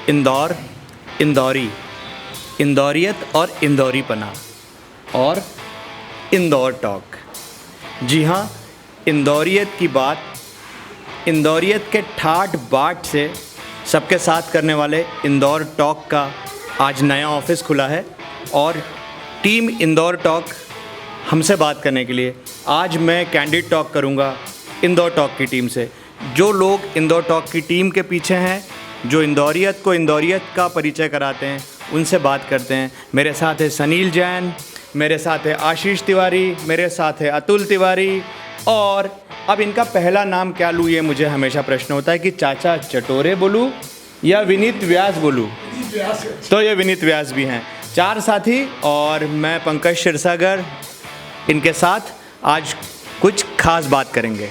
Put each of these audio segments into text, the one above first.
इंदौर, इंदौरी, इंदौरियत और इंदौरीपना और इंदौर टॉक। जी हाँ, इंदौरियत की बात, इंदौरियत के ठाट बाट से सबके साथ करने वाले इंदौर टॉक का आज नया ऑफिस खुला है और टीम इंदौर टॉक हमसे बात करने के लिए आज मैं कैंडिड टॉक करूंगा इंदौर टॉक की टीम से। जो लोग इंदौर टॉक की टीम के पीछे हैं, जो इंदौरियत को इंदौरियत का परिचय कराते हैं, उनसे बात करते हैं। मेरे साथ है सनील जैन, मेरे साथ है आशीष तिवारी, मेरे साथ है अतुल तिवारी। और अब इनका पहला नाम क्या लूँ, ये मुझे हमेशा प्रश्न होता है कि चाचा चटोरे बोलूँ या विनीत व्यास बोलूँ। तो ये विनीत व्यास भी हैं। 4 साथी और मैं पंकज क्षीरसागर, इनके साथ आज कुछ खास बात करेंगे।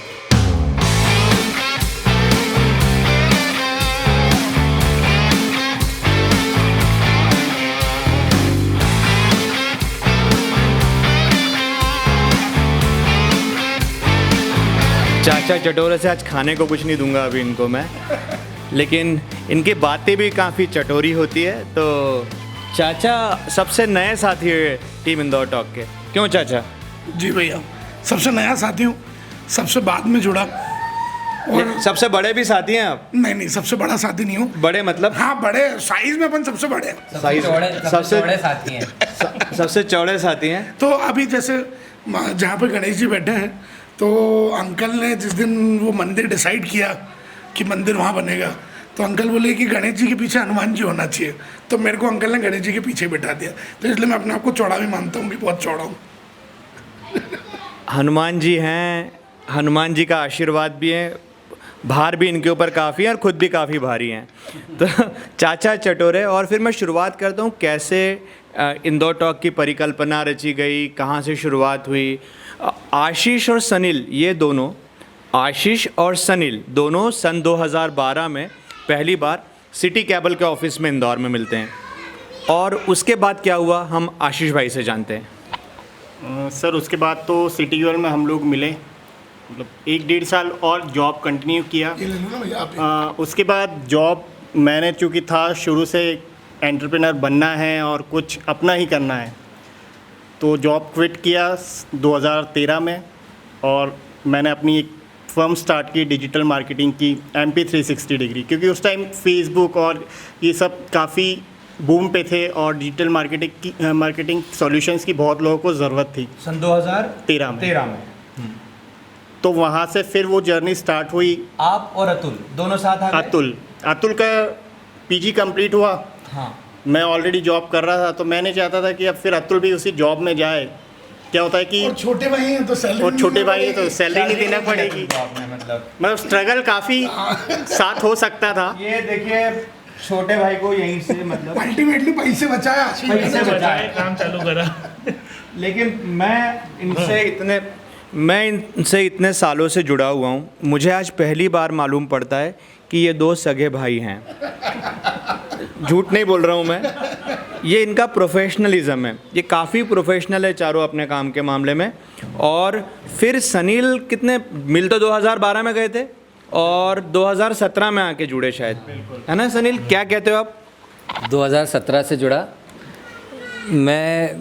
चाचा चटोरे से आज खाने को कुछ नहीं दूंगा अभी इनको मैं, लेकिन इनकी बातें भी काफ़ी चटोरी होती है। तो चाचा सबसे नए साथी है टीम इंदौर टॉक के, क्यों चाचा? जी भैया, सबसे नया साथी हूँ, सबसे बाद में जुड़ा। और सबसे बड़े भी साथी हैं आप? नहीं, सबसे बड़ा साथी नहीं हूँ। बड़े मतलब? हाँ, बड़े साइज में अपन सबसे बड़े हैं। सबसे चौड़े साथी हैं। सबसे चौड़े साथी हैं। तो अभी जैसे जहाँ पे गणेश जी बैठे हैं, तो अंकल ने जिस दिन वो मंदिर डिसाइड किया कि मंदिर वहाँ बनेगा, तो अंकल बोले कि गणेश जी के पीछे हनुमान जी होना चाहिए। तो मेरे को अंकल ने गणेश जी के पीछे बिठा दिया, तो इसलिए मैं अपने आप को चौड़ा भी मानता हूँ कि बहुत चौड़ा हूँ। हनुमान जी हैं, हनुमान जी का आशीर्वाद भी है, भार भी इनके ऊपर काफ़ी है और ख़ुद भी काफ़ी भारी हैं। तो चाचा चटोरे। और फिर मैं शुरुआत करता हूँ कैसे इंदौर टॉक की परिकल्पना रची गई, कहाँ से शुरुआत हुई। आशीष और सनील, ये दोनों, आशीष और सनील दोनों सन 2012 में पहली बार सिटी केबल के ऑफिस में इंदौर में मिलते हैं। और उसके बाद क्या हुआ, हम आशीष भाई से जानते हैं। सर उसके बाद तो सिटी केबल में हम लोग मिले, मतलब 1-1.5 साल और जॉब कंटिन्यू किया। उसके बाद जॉब मैंने चूँकि था शुरू से एंटरप्रेन्योर बनना है और कुछ अपना ही करना है, तो जॉब क्विट किया 2013 में और मैंने अपनी एक फर्म स्टार्ट की डिजिटल मार्केटिंग की, MP 360 डिग्री, क्योंकि उस टाइम फेसबुक और ये सब काफ़ी बूम पे थे और डिजिटल मार्केटिंग सॉल्यूशंस की बहुत लोगों को ज़रूरत थी सन 2013 में। तो वहाँ से फिर वो जर्नी स्टार्ट हुई। आप और अतुल दोनों साथ आ गए? अतुल का PG कंप्लीट हुआ। हाँ, मैं ऑलरेडी जॉब कर रहा था, तो मैंने चाहता था कि अब फिर अतुल भी उसी जॉब में जाए। क्या होता है कि और छोटे भाई हैं तो सैलरी नहीं देना पड़ेगी। मतलब स्ट्रगल काफ़ी साथ हो सकता था। ये देखिए, छोटे भाई को यहीं से मतलब अल्टीमेटली पैसे बचाया, काम चालू करा। लेकिन मैं इनसे इतने सालों से जुड़ा हुआ हूँ, मुझे आज पहली बार मालूम पड़ता है कि ये 2 सगे भाई हैं। झूठ नहीं बोल रहा हूँ मैं, ये इनका प्रोफेशनलिज्म है। ये काफ़ी प्रोफेशनल है चारों अपने काम के मामले में। और फिर सनील कितने मिल तो 2012 में गए थे और 2017 में आके जुड़े शायद, है ना सनील? क्या कहते हो आप? 2017 से जुड़ा मैं,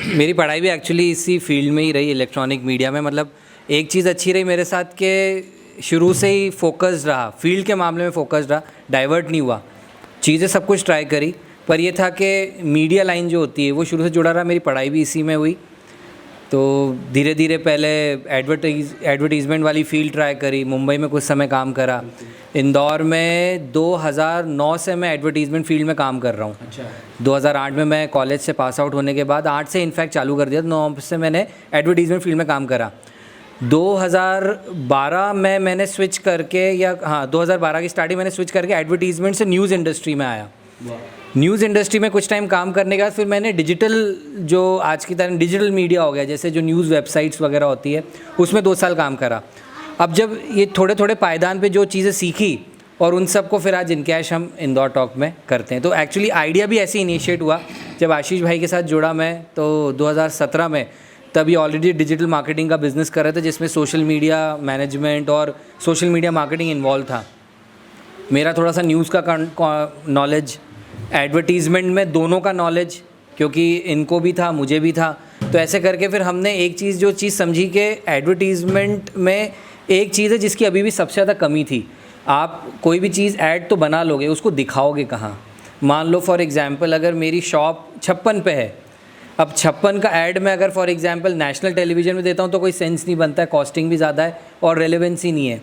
मेरी पढ़ाई भी एक्चुअली इसी फील्ड में ही रही, इलेक्ट्रॉनिक मीडिया में। मतलब एक चीज़ अच्छी रही मेरे साथ कि शुरू से ही फोकस्ड रहा, फील्ड के मामले में फोकस्ड रहा, डाइवर्ट नहीं हुआ, चीज़ें सब कुछ ट्राई करी। पर ये था कि मीडिया लाइन जो होती है वो शुरू से जुड़ा रहा, मेरी पढ़ाई भी इसी में हुई। तो धीरे धीरे पहले एडवर्टीज़मेंट वाली फील्ड ट्राई करी, मुंबई में कुछ समय काम करा, इंदौर में 2009 से मैं एडवर्टीज़मेंट फील्ड में काम कर रहा हूँ। अच्छा। 2008 में मैं कॉलेज से पास आउट होने के बाद 8 से इनफैक्ट चालू कर दिया, 9 से मैंने एडवर्टीज़मेंट फील्ड में काम करा। 2012 में मैंने स्विच करके, या हाँ 2012 की स्टार्टिंग मैंने स्विच करके एडवर्टीज़मेंट से न्यूज़ इंडस्ट्री में आया। न्यूज़ इंडस्ट्री में कुछ टाइम काम करने के बाद फिर मैंने डिजिटल, जो आज की तरह डिजिटल मीडिया हो गया, जैसे जो न्यूज़ वेबसाइट्स वगैरह होती है, उसमें 2 साल काम करा। अब जब ये थोड़े थोड़े पायदान पे जो चीज़ें सीखी और उन सब को फिर आज इनकैश हम इंदौर टॉक में करते हैं। तो एक्चुअली आइडिया भी ऐसे इनिशिएट हुआ जब आशीष भाई के साथ जुड़ा मैं, तो 2017 में, तभी ऑलरेडी डिजिटल मार्केटिंग का बिज़नेस कर रहे थे जिसमें सोशल मीडिया मैनेजमेंट और सोशल मीडिया मार्केटिंग इन्वॉल्व था। मेरा थोड़ा सा न्यूज़ का नॉलेज, एडवर्टीज़मेंट में दोनों का नॉलेज, क्योंकि इनको भी था मुझे भी था। तो ऐसे करके फिर हमने एक चीज़ जो चीज़ समझी कि एडवर्टीज़मेंट में एक चीज़ है जिसकी अभी भी सबसे ज़्यादा कमी थी। आप कोई भी चीज़ ऐड तो बना लोगे, उसको दिखाओगे कहाँ? मान लो फॉर एग्ज़ाम्पल अगर मेरी शॉप 56 पे है, अब 56 का ऐड मैं अगर फॉर एग्ज़ाम्पल नेशनल टेलीविज़न में देता हूँ तो कोई सेंस नहीं बनता है, कॉस्टिंग भी ज़्यादा है और रेलेवेंसी नहीं है।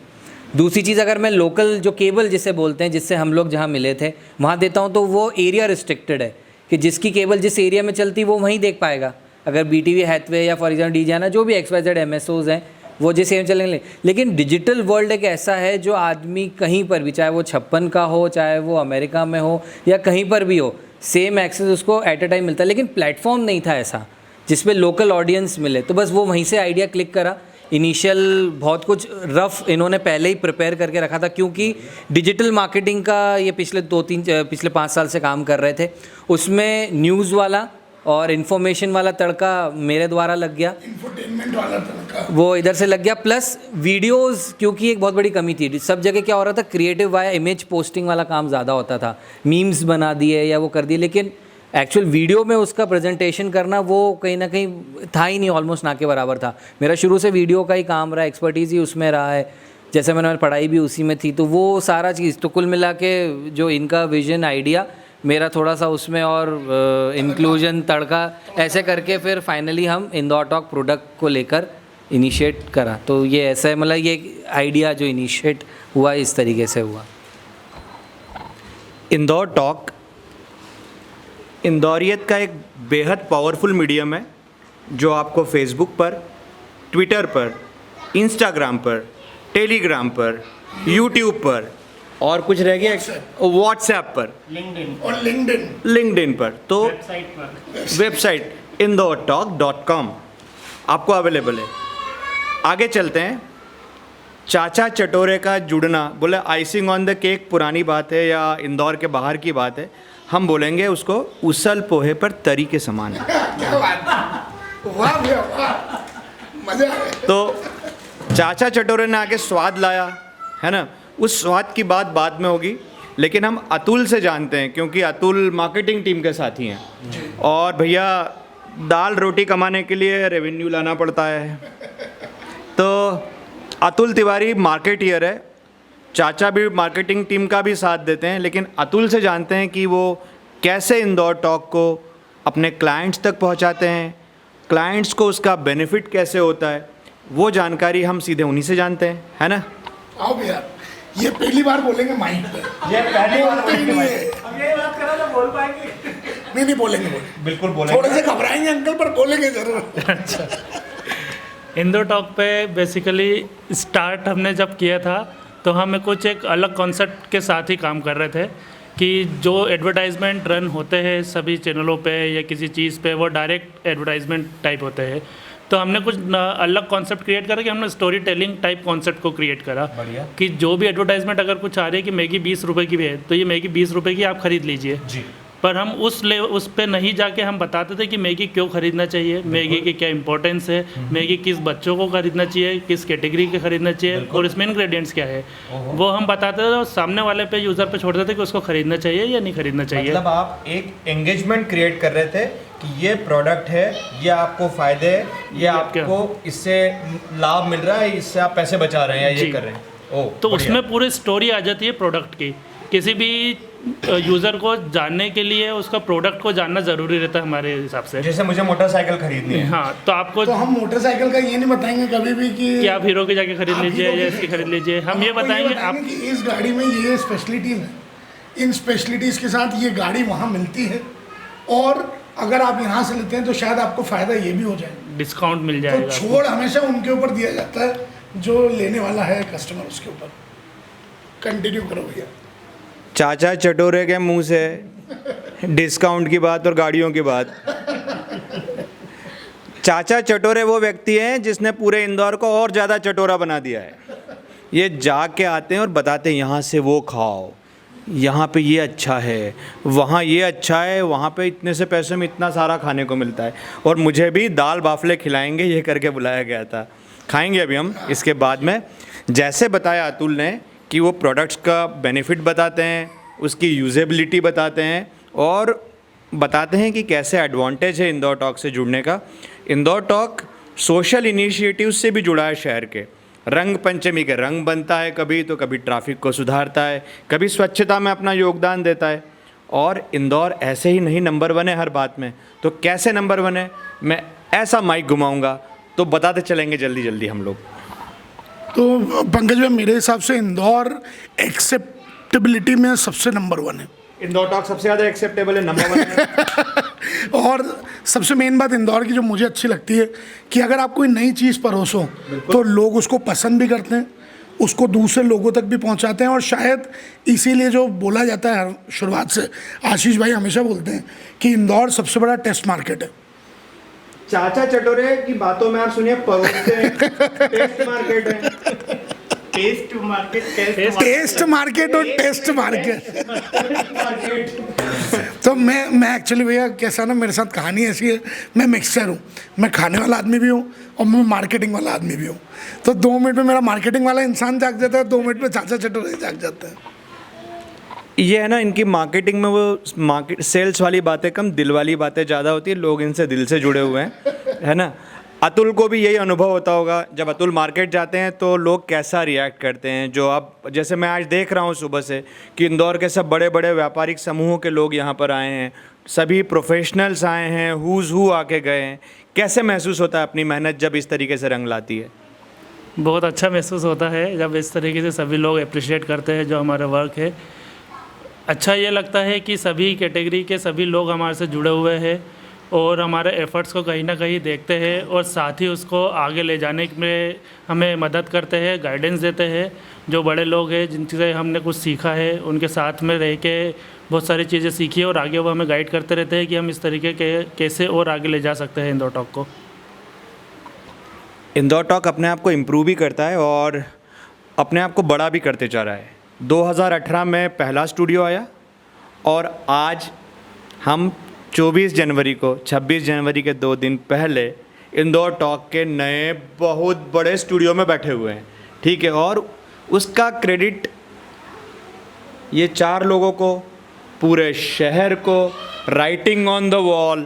दूसरी चीज़ अगर मैं लोकल जो केबल जिसे बोलते हैं, जिससे हम लोग जहाँ मिले थे वहाँ देता हूँ, तो वो एरिया रिस्ट्रिक्टेड है कि जिसकी केबल जिस एरिया में चलती वो वहीं देख पाएगा। अगर BTV, हैथवे या फॉर एग्जाम्पल डीजाना, जो भी XYZ MSOs हैं वो जिस एरिया में चलेंगे। लेकिन डिजिटल वर्ल्ड एक ऐसा है जो आदमी कहीं पर भी, चाहे वो 56 का हो, चाहे वो अमेरिका में हो या कहीं पर भी हो, सेम एक्सेस उसको एट अ टाइम मिलता है। लेकिन प्लेटफॉर्म नहीं था ऐसा जिसमें लोकल ऑडियंस मिले, तो बस वो वहीं से आइडिया क्लिक करा। इनिशियल बहुत कुछ रफ इन्होंने पहले ही प्रिपेयर करके रखा था, क्योंकि डिजिटल मार्केटिंग का ये पिछले 5 साल से काम कर रहे थे। उसमें न्यूज़ वाला और इन्फॉर्मेशन वाला तड़का मेरे द्वारा लग गया, इंफोटेनमेंट वाला तड़का वो इधर से लग गया, प्लस वीडियोस, क्योंकि एक बहुत बड़ी कमी थी सब जगह। क्या हो रहा था, क्रिएटिव वाया इमेज पोस्टिंग वाला काम ज़्यादा होता था, मीम्स बना दिए या वो कर दिए, लेकिन एक्चुअल वीडियो में उसका प्रेजेंटेशन करना वो कहीं ना कहीं था ही नहीं, ऑलमोस्ट ना के बराबर था। मेरा शुरू से वीडियो का ही काम रहा, एक्सपर्टीज़ ही उसमें रहा है, जैसे मैंने पढ़ाई भी उसी में थी, तो वो सारा चीज़ तो कुल मिला के जो इनका विजन आइडिया, मेरा थोड़ा सा उसमें और इंक्लूजन तड़का, ऐसे करके फिर फाइनली हम इंदौर टॉक प्रोडक्ट को लेकर इनिशिएट करा। तो ये ऐसा है, मतलब ये आइडिया जो इनिशिएट हुआ इस तरीके से हुआ। इंदौर टॉक इंदौरियत का एक बेहद पावरफुल मीडियम है जो आपको फेसबुक पर, ट्विटर पर, इंस्टाग्राम पर, टेलीग्राम पर, यूट्यूब पर और कुछ रह गया, व्हाट्सएप पर, और लिंक्डइन पर, तो वेबसाइट indortalk.com आपको अवेलेबल है। आगे चलते हैं। चाचा चटोरे का जुड़ना, बोले आइसिंग ऑन द केक पुरानी बात है या इंदौर के बाहर की बात है, हम बोलेंगे उसको उसल पोहे पर तरी के समान है। क्या बात, वाह भैया वाह, मजा आ गया। तो चाचा चटोरे ने आके स्वाद लाया है ना, उस स्वाद की बात बाद में होगी, लेकिन हम अतुल से जानते हैं क्योंकि अतुल मार्केटिंग टीम के साथी हैं और भैया दाल रोटी कमाने के लिए रेवेन्यू लाना पड़ता है। तो अतुल तिवारी मार्केटियर है, चाचा भी मार्केटिंग टीम का भी साथ देते हैं, लेकिन अतुल से जानते हैं कि वो कैसे इंदौर टॉक को अपने क्लाइंट्स तक पहुंचाते हैं, क्लाइंट्स को उसका बेनिफिट कैसे होता है, वो जानकारी हम सीधे उन्हीं से जानते हैं, है ना। आओ भैया, ये पहली बार बोलेंगे माइक पे, ये पहली बार बोलते ही नहीं है। नहीं बोलेंगे, बिल्कुल बोलेंगे। थोड़े से घबराएंगे अंकल, पर बोलेंगे जरूर। इंदौर टॉक पे बेसिकली स्टार्ट हमने जब किया था तो हमें कुछ एक अलग कॉन्सेप्ट के साथ ही काम कर रहे थे कि जो एडवर्टाइजमेंट रन होते हैं सभी चैनलों पे या किसी चीज़ पे, वो डायरेक्ट एडवर्टाइजमेंट टाइप होते हैं। तो हमने कुछ अलग कॉन्सेप्ट क्रिएट करा कि हमने स्टोरी टेलिंग टाइप कॉन्सेप्ट को क्रिएट करा कि जो भी एडवर्टाइजमेंट अगर कुछ आ रही है कि मैगी 20 रुपये की भी है तो ये मैगी 20 रुपये की आप ख़रीद लीजिए जी। पर हम उस पे नहीं जाके हम बताते थे कि मैगी क्यों ख़रीदना चाहिए, मैगी की क्या इंपॉर्टेंस है, मैगी किस बच्चों को ख़रीदना चाहिए, किस कैटेगरी के ख़रीदना चाहिए और इसमें इंग्रेडिएंट्स क्या है, वो हम बताते थे और सामने वाले पे यूज़र पे छोड़ते थे कि उसको ख़रीदना चाहिए या नहीं ख़रीदना चाहिए। मतलब आप एक एंगेजमेंट क्रिएट कर रहे थे कि ये प्रोडक्ट है, ये आपको फ़ायदे है, ये आपको इससे लाभ मिल रहा है, इससे आप पैसे बचा रहे हैं या ये कर रहे हैं। तो उसमें पूरी स्टोरी आ जाती है प्रोडक्ट की। किसी भी यूज़र को जानने के लिए उसका प्रोडक्ट को जानना ज़रूरी रहता है हमारे हिसाब से। जैसे मुझे मोटरसाइकिल खरीदनी है, हाँ, तो आपको तो हम मोटरसाइकिल का ये नहीं बताएंगे कभी भी कि आप हीरो की जाके खरीद लीजिए या इसकी खरीद लीजिए, हम ये बताएंगे आप कि इस गाड़ी में ये स्पेशलिटीज़ है, इन स्पेशलिटीज़ के साथ ये गाड़ी वहाँ मिलती है और अगर आप यहाँ से लेते हैं तो शायद आपको फ़ायदा ये भी हो जाए, डिस्काउंट मिल तो जाएगा। छोड़ हमेशा उनके ऊपर दिया जाता है जो लेने वाला है कस्टमर, उसके ऊपर। कंटिन्यू करो भैया। चाचा चटोरे के मुंह से डिस्काउंट की बात और गाड़ियों की बात। चाचा चटोरे वो व्यक्ति हैं जिसने पूरे इंदौर को और ज़्यादा चटोरा बना दिया है। ये जाके आते हैं और बताते हैं यहाँ से वो खाओ, यहाँ पे ये अच्छा है, वहाँ ये अच्छा है, वहाँ पे इतने से पैसे में इतना सारा खाने को मिलता है। और मुझे भी दाल बाफले खिलाएंगे ये करके बुलाया गया था, खाएंगे अभी हम इसके बाद में। जैसे बताया अतुल ने कि वो प्रोडक्ट्स का बेनिफिट बताते हैं, उसकी यूजेबिलिटी बताते हैं और बताते हैं कि कैसे एडवांटेज है इंदौर टॉक से जुड़ने का। इंदौर टॉक सोशल इनिशिएटिव से भी जुड़ा है शहर के। रंग पंचमी के रंग बनता है कभी, तो कभी ट्रैफिक को सुधारता है, कभी स्वच्छता में अपना योगदान देता है। और इंदौर ऐसे ही नहीं नंबर 1 है हर बात में। तो कैसे नंबर 1 है, मैं ऐसा माइक घुमाऊंगा तो बताते चलेंगे जल्दी जल्दी हम लोग। तो पंकज भाई, मेरे हिसाब से इंदौर एक्सेप्टेबिलिटी में सबसे नंबर 1 है। इंदौर टॉक सबसे ज़्यादा एक्सेप्टेबल है, नंबर 1 है। और सबसे मेन बात इंदौर की जो मुझे अच्छी लगती है कि अगर आप कोई नई चीज़ परोसो तो लोग उसको पसंद भी करते हैं, उसको दूसरे लोगों तक भी पहुंचाते हैं। और शायद इसीलिए जो बोला जाता है हर शुरुआत से, आशीष भाई हमेशा बोलते हैं कि इंदौर सबसे बड़ा टेस्ट मार्केट है। चाचा चटोरे की बातों में आप सुनिए, परोसते हैं, टेस्ट मार्केट है। टेस्ट मार्केट, टेस्ट मार्केट और टेस्ट मार्केट। तो मैं एक्चुअली भैया कैसा ना, मेरे साथ कहानी ऐसी है, मैं मिक्सचर हूँ। मैं खाने वाला आदमी भी हूँ और मैं मार्केटिंग वाला आदमी भी हूँ। तो 2 मिनट में मेरा मार्केटिंग वाला इंसान जाग जाता है, 2 मिनट में चाचा चटोरे जाग जाता है। ये है ना, इनकी मार्केटिंग में वो मार्केट सेल्स वाली बातें कम, दिल वाली बातें ज़्यादा होती है। लोग इनसे दिल से जुड़े हुए हैं, है ना। अतुल को भी यही अनुभव होता होगा, जब अतुल मार्केट जाते हैं तो लोग कैसा रिएक्ट करते हैं। जो अब जैसे मैं आज देख रहा हूँ सुबह से कि इंदौर के सब बड़े बड़े व्यापारिक समूहों के लोग यहाँ पर आए हैं, सभी प्रोफेशनल्स आए हैं, हुज़ हू आके गए हैं। कैसे महसूस होता है अपनी मेहनत जब इस तरीके से रंग लाती है? बहुत अच्छा महसूस होता है जब इस तरीके से सभी लोग अप्रिशिएट करते हैं जो हमारा वर्क है। अच्छा ये लगता है कि सभी कैटेगरी के सभी लोग हमारे से जुड़े हुए हैं और हमारे एफ़र्ट्स को कहीं ना कहीं देखते हैं और साथ ही उसको आगे ले जाने में हमें मदद करते हैं, गाइडेंस देते हैं। जो बड़े लोग हैं जिनसे हमने कुछ सीखा है, उनके साथ में रह के बहुत सारी चीज़ें सीखी है और आगे वो हमें गाइड करते रहते हैं कि हम इस तरीके के कैसे और आगे ले जा सकते हैं इंदौर टॉक को। इंदौर टॉक अपने आप को इम्प्रूव भी करता है और अपने आप को बड़ा भी करते जा रहा है। 2018 में पहला स्टूडियो आया और आज हम 24 जनवरी को, 26 जनवरी के 2 दिन पहले इंदौर टॉक के नए बहुत बड़े स्टूडियो में बैठे हुए हैं, ठीक है। और उसका क्रेडिट ये 4 लोगों को, पूरे शहर को, राइटिंग ऑन द वॉल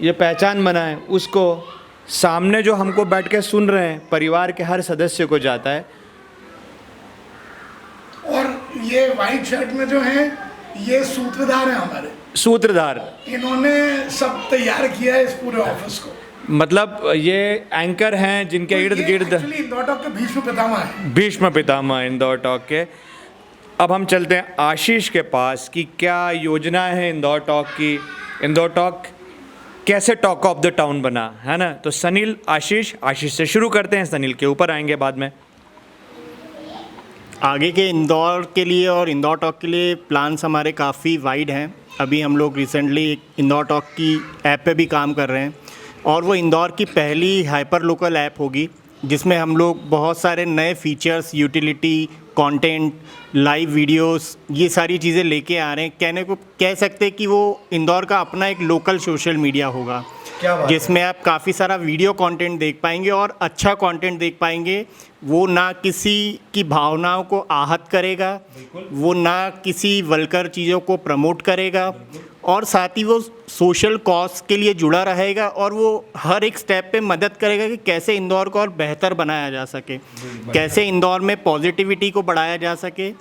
ये पहचान बनाए, उसको सामने जो हमको बैठ के सुन रहे हैं परिवार के हर सदस्य को जाता है। और ये वाइट शर्ट में जो है ये सूत्रधार है हमारे, सूत्रधार इन्होंने सब तैयार किया है इस पूरे ऑफिस को। मतलब ये एंकर हैं जिनके इर्द गिर्द इंदौर टॉक के भीष्म पितामह है, भीष्म पितामह इंदौर टॉक के। अब हम चलते हैं आशीष के पास कि क्या योजना है इंदौर टॉक की, इंदौर टॉक कैसे टॉक ऑफ द टाउन बना, है ना। तो सनील, आशीष से शुरू करते हैं, सनील के ऊपर आएंगे बाद में। आगे के इंदौर के लिए और इंदौर टॉक के लिए प्लान्स हमारे काफ़ी वाइड हैं। अभी हम लोग रिसेंटली एक इंदौर टॉक की ऐप पे भी काम कर रहे हैं और वो इंदौर की पहली हाइपर लोकल ऐप होगी जिसमें हम लोग बहुत सारे नए features, utility, content, live videos, ये सारी चीज़ें लेके आ रहे हैं। कहने को कह सकते हैं कि वो इंदौर का अपना एक लोकल सोशल मीडिया होगा जिसमें आप काफ़ी सारा वीडियो कंटेंट देख पाएंगे और अच्छा कंटेंट देख पाएंगे। वो ना किसी की भावनाओं को आहत करेगा, वो ना किसी वल्गर चीज़ों को प्रमोट करेगा और साथ ही वो सोशल कॉज के लिए जुड़ा रहेगा और वो हर एक स्टेप पे मदद करेगा कि कैसे इंदौर को और बेहतर बनाया जा सके, कैसे इंदौर में पॉजिटिविटी को बढ़ाया जा सके,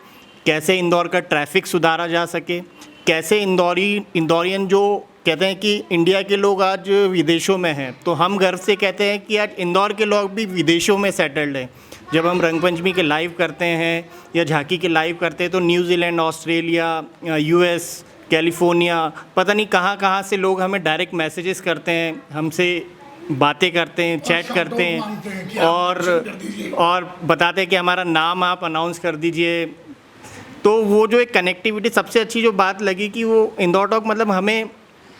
कैसे इंदौर का ट्रैफिक सुधारा जा सके, कैसे इंदौरियन जो कहते हैं कि इंडिया के लोग आज विदेशों में हैं, तो हम गर्व से कहते हैं कि आज इंदौर के लोग भी विदेशों में सेटल्ड हैं। जब हम रंगपंचमी के लाइव करते हैं या झांकी के लाइव करते हैं तो न्यूजीलैंड, ऑस्ट्रेलिया, यूएस, कैलिफोर्निया, पता नहीं कहाँ से लोग हमें डायरेक्ट मैसेजेस करते हैं, हमसे बातें करते हैं, चैट करते हैं और बताते हैं कि हमारा नाम आप अनाउंस कर दीजिए। तो वो जो एक कनेक्टिविटी, सबसे अच्छी जो बात लगी कि वो इंदौर टॉक मतलब हमें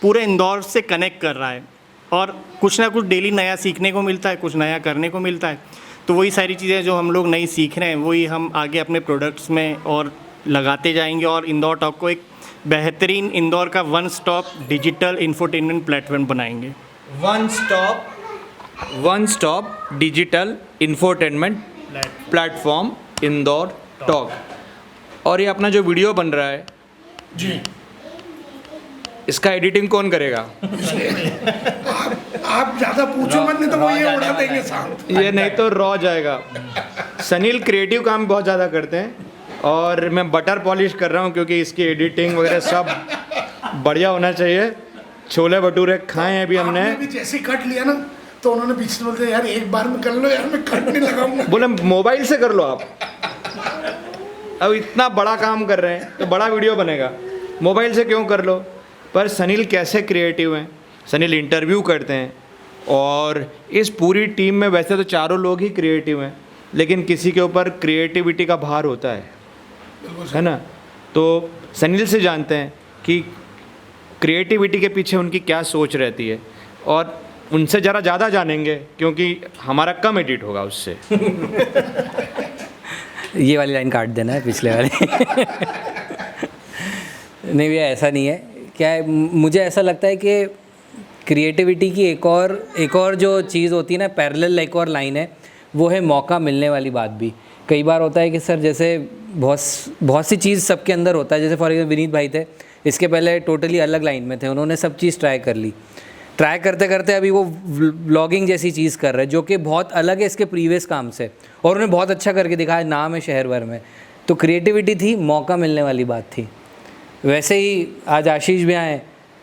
पूरे इंदौर से कनेक्ट कर रहा है और कुछ ना कुछ डेली नया सीखने को मिलता है, कुछ नया करने को मिलता है। तो वही सारी चीज़ें जो हम लोग नई सीख रहे हैं वही हम आगे अपने प्रोडक्ट्स में और लगाते जाएंगे और इंदौर टॉक को एक बेहतरीन इंदौर का one stop digital infotainment platform बनाएंगे। One stop digital infotainment platform Indore talk. और ये अपना जो वीडियो बन रहा है, जी, इसका एडिटिंग कौन करेगा? आप ज़्यादा पूछो मत, नहीं तो वो ये उड़ा देंगे साथ। ये नहीं तो रॉ जाएगा। सनील क्रिएटिव काम बहुत ज़्यादा करते हैं और मैं बटर पॉलिश कर रहा हूँ क्योंकि इसकी एडिटिंग वगैरह सब बढ़िया होना चाहिए। छोले भटूरे खाए हैं अभी हमने। आपने भी जैसे ही कट लिया ना तो उन्होंने पीछे से बोलते यार एक बार में कर लो यार, मैं कट नहीं लगाऊंगा। बोले मोबाइल से कर लो आप, अब इतना बड़ा काम कर रहे हैं तो बड़ा वीडियो बनेगा, मोबाइल से क्यों कर लो। पर सनील कैसे क्रिएटिव हैं, सनील इंटरव्यू करते हैं और इस पूरी टीम में वैसे तो चारों लोग ही क्रिएटिव हैं, लेकिन किसी के ऊपर क्रिएटिविटी का भार होता है ना। तो सनील से जानते हैं कि क्रिएटिविटी के पीछे उनकी क्या सोच रहती है और उनसे ज़रा ज़्यादा जानेंगे क्योंकि हमारा कम एडिट होगा उससे। ये वाली लाइन काट देना है, पिछले वाली। नहीं भैया, ऐसा नहीं है। क्या है, मुझे ऐसा लगता है कि क्रिएटिविटी की एक और जो चीज़ होती है ना, पैरेलल एक और लाइन है, वो है मौका मिलने वाली बात भी। कई बार होता है कि सर जैसे बहुत सी चीज़ सबके अंदर होता है। जैसे फॉर एग्जाम्पल विनीत भाई थे, इसके पहले टोटली अलग लाइन में थे, उन्होंने सब चीज़ ट्राई कर ली। ट्राई करते करते अभी वो व्लॉगिंग जैसी चीज़ कर रहे हैं जो कि बहुत अलग है इसके प्रीवियस काम से, और उन्हें बहुत अच्छा करके दिखाया, नाम है शहर भर में। तो क्रिएटिविटी थी, मौका मिलने वाली बात थी। वैसे ही आज आशीष भी आए,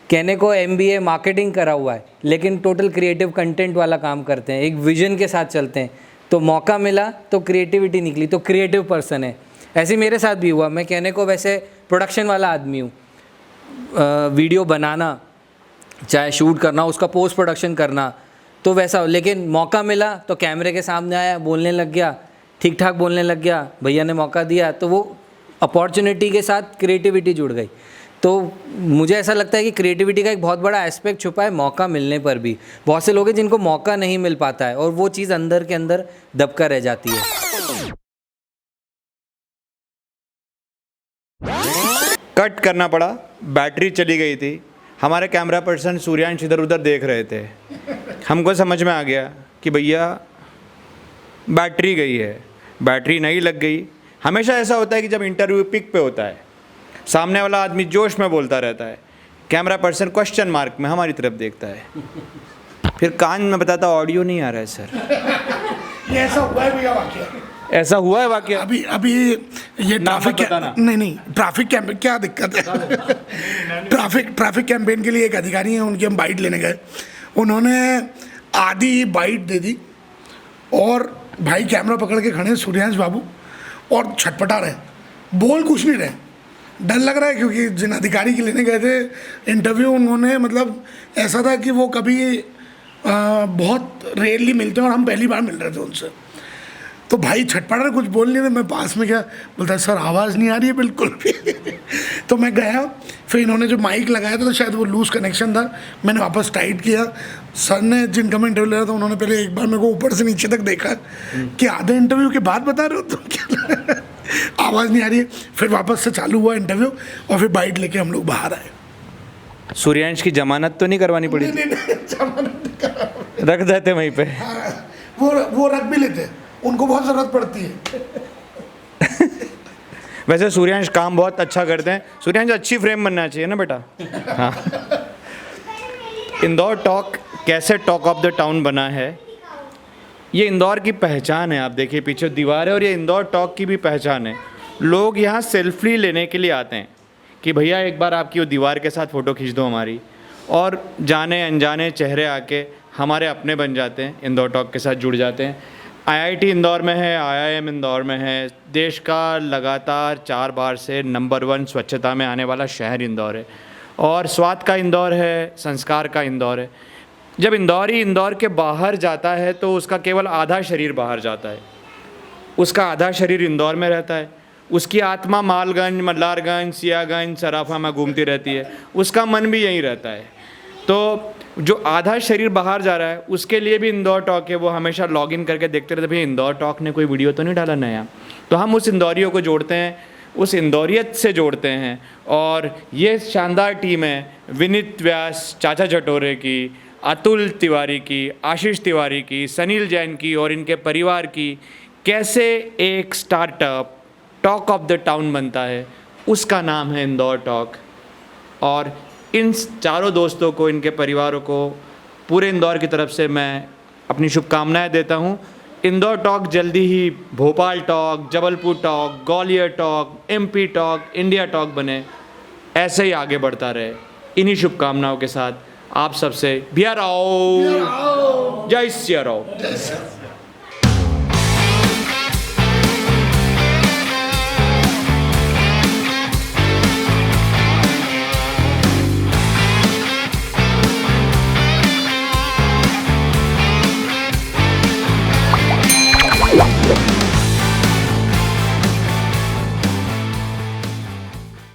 कहने को MBA मार्केटिंग करा हुआ है लेकिन टोटल क्रिएटिव कंटेंट वाला काम करते हैं, एक विजन के साथ चलते हैं। तो मौका मिला तो क्रिएटिविटी निकली, तो क्रिएटिव पर्सन है। ऐसे ही मेरे साथ भी हुआ। मैं कहने को वैसे प्रोडक्शन वाला आदमी हूँ, वीडियो बनाना चाहे शूट करना, उसका पोस्ट प्रोडक्शन करना, तो वैसा। लेकिन मौका मिला तो कैमरे के सामने आया, बोलने लग गया, ठीक ठाक बोलने लग गया, भैया ने मौका दिया, तो वो अपॉर्चुनिटी के साथ क्रिएटिविटी जुड़ गई। तो मुझे ऐसा लगता है कि क्रिएटिविटी का एक बहुत बड़ा एस्पेक्ट छुपा है मौका मिलने पर भी। बहुत से लोग हैं जिनको मौका नहीं मिल पाता है और वो चीज़ अंदर के अंदर दबका रह जाती है। कट करना पड़ा, बैटरी चली गई थी। हमारे कैमरा पर्सन सूर्यांश इधर उधर देख रहे थे। हमको समझ में आ गया कि भैया बैटरी गई है, बैटरी नहीं लग गई। हमेशा ऐसा होता है कि जब इंटरव्यू पिक पे होता है, सामने वाला आदमी जोश में बोलता रहता है, कैमरा पर्सन क्वेश्चन मार्क में हमारी तरफ देखता है, फिर कान में बताता ऑडियो नहीं आ रहा है सर। ये ऐसा हुआ है भैया वाकया। ऐसा हुआ है वाकया। अभी ये ट्रैफिक नहीं ट्रैफिक कैंपेन, क्या दिक्कत है। ट्रैफिक कैंपेन के लिए एक अधिकारी हैं, उनकी हम बाइट लेने गए, उन्होंने आधी बाइट दे दी और भाई कैमरा पकड़ के खड़े हैं सूर्यांश बाबू और छटपटा रहे, बोल कुछ नहीं रहे। डर लग रहा है क्योंकि जिन अधिकारी के लेने गए थे इंटरव्यू, उन्होंने मतलब ऐसा था कि वो कभी बहुत रेयरली मिलते हैं और हम पहली बार मिल रहे थे उनसे। तो भाई छटपटा रहे, कुछ बोल नहीं रहे। मैं पास में गया, बोलता है सर आवाज़ नहीं आ रही है बिल्कुल भी। तो मैं गया, फिर इन्होंने जो माइक लगाया था तो शायद वो लूज़ कनेक्शन था, मैंने वापस टाइट किया। सर ने जिनका मैं इंटरव्यू ले रहा था उन्होंने पहले एक बार मेरे को ऊपर से नीचे तक देखा कि आधे इंटरव्यू के बाद बता रहे हो तुम क्या, आवाज़ नहीं आ रही है। फिर वापस से चालू हुआ इंटरव्यू और फिर बाइट लेके हम लोग बाहर आए। सूर्यांश की जमानत तो नहीं करवानी पड़ी? रख देते वहीं पे। वो रख भी लेते, उनको बहुत ज़रूरत पड़ती है। वैसे सूर्यांश काम बहुत अच्छा करते हैं। सूर्यांश अच्छी फ्रेम बनना चाहिए ना बेटा। हाँ। इंदौर टॉक कैसे टॉक ऑफ द टाउन बना है, ये इंदौर की पहचान है। आप देखिए पीछे दीवार है और ये इंदौर टॉक की भी पहचान है। लोग यहाँ सेल्फी लेने के लिए आते हैं कि भैया एक बार आपकी वो दीवार के साथ फ़ोटो खींच दो हमारी, और जाने अनजाने चेहरे आके हमारे अपने बन जाते हैं, इंदौर टॉक के साथ जुड़ जाते हैं। IIT इंदौर में है, IIM इंदौर में है। देश का लगातार 4 बार से नंबर 1 स्वच्छता में आने वाला शहर इंदौर है, और स्वाद का इंदौर है, संस्कार का इंदौर है। जब इंदौरी इंदौर के बाहर जाता है तो उसका केवल आधा शरीर बाहर जाता है, उसका आधा शरीर इंदौर में रहता है। उसकी आत्मा मालगंज, मल्लारगंज, सियागंज, सराफा में घूमती रहती है, उसका मन भी यहीं रहता है। तो जो आधा शरीर बाहर जा रहा है उसके लिए भी इंदौर टॉक है। वो हमेशा लॉगिन करके देखते रहते भैया इंदौर टॉक ने कोई वीडियो तो नहीं डाला नया। तो हम उस इंदौरियों को जोड़ते हैं, उस इंदौरियत से जोड़ते हैं। और ये शानदार टीम है विनीत व्यास, चाचा चटोरे की, अतुल तिवारी की, आशीष तिवारी की, सनील जैन की और इनके परिवार की, कैसे एक startup talk of the town बनता है, उसका नाम है इंदौर टॉक। और इन चारों दोस्तों को, इनके परिवारों को, पूरे इंदौर की तरफ से मैं अपनी शुभकामनाएं देता हूँ। इंदौर टॉक जल्दी ही Bhopal talk, Jabalpur talk, Gwalior talk, MP talk, India talk बने, ऐसे ही आगे बढ़ता रहे। इन्हीं शुभकामनाओं के साथ आप सबसे बिया राव, जय सिया राव।